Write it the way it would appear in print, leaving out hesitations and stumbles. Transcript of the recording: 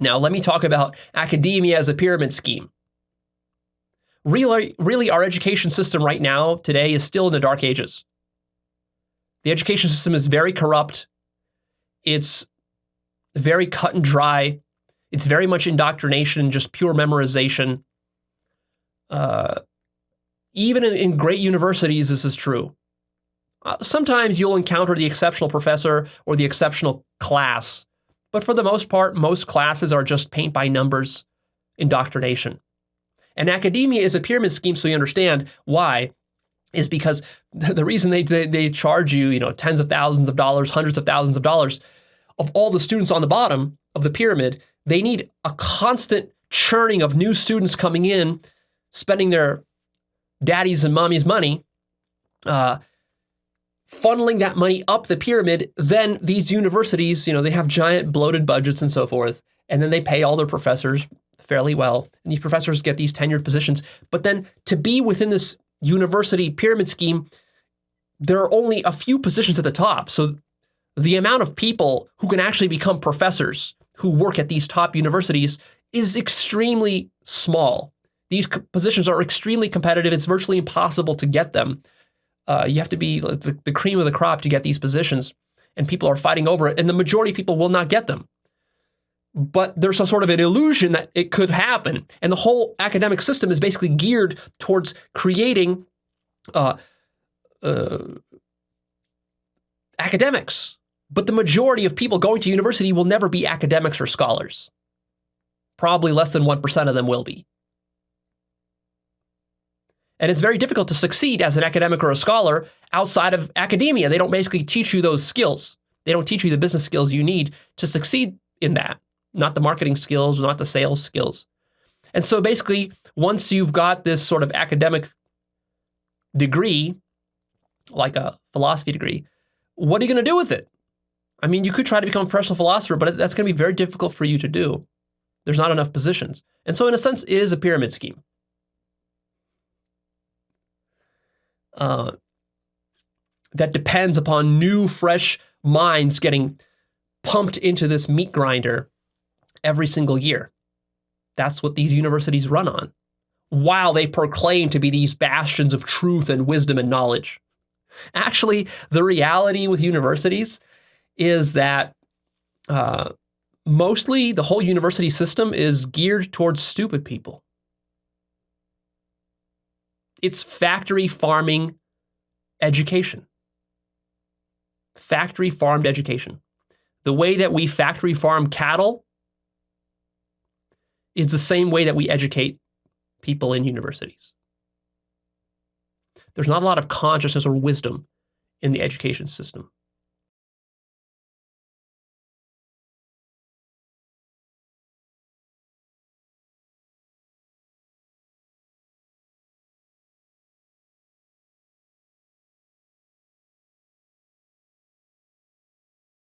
Now, let me talk about academia as a pyramid scheme. Really, our education system right now, today, is still in the dark ages. The education system is very corrupt. It's very cut and dry. It's very much indoctrination, just pure memorization. Even in great universities, this is true. Sometimes you'll encounter the exceptional professor or the exceptional class, but for the most part, most classes are just paint by numbers indoctrination. And academia is a pyramid scheme, so you understand why, is because the reason they charge you, tens of thousands of dollars, hundreds of thousands of dollars of all the students on the bottom of the pyramid. They need a constant churning of new students coming in, spending their daddy's and mommy's money, funneling that money up the pyramid. Then these universities, they have giant bloated budgets and so forth, and then they pay all their professors fairly well. And these professors get these tenured positions. But then to be within this university pyramid scheme, there are only a few positions at the top. So the amount of people who can actually become professors who work at these top universities is extremely small. These positions are extremely competitive. It's virtually impossible to get them. You have to be the cream of the crop to get these positions, and people are fighting over it, and the majority of people will not get them. But there's a sort of an illusion that it could happen, and the whole academic system is basically geared towards creating academics. But the majority of people going to university will never be academics or scholars. Probably less than 1% of them will be. And it's very difficult to succeed as an academic or a scholar outside of academia. They don't basically teach you those skills. They don't teach you the business skills you need to succeed in that, not the marketing skills, not the sales skills. And so basically, once you've got this sort of academic degree, like a philosophy degree, what are you going to do with it? I mean, you could try to become a professional philosopher, but that's going to be very difficult for you to do. There's not enough positions. And so in a sense, it is a pyramid scheme. That depends upon new, fresh minds getting pumped into this meat grinder every single year. That's what these universities run on, while they proclaim to be these bastions of truth and wisdom and knowledge. Actually, the reality with universities is that mostly the whole university system is geared towards stupid people. It's factory farming education. Factory farmed education. The way that we factory farm cattle is the same way that we educate people in universities. There's not a lot of consciousness or wisdom in the education system.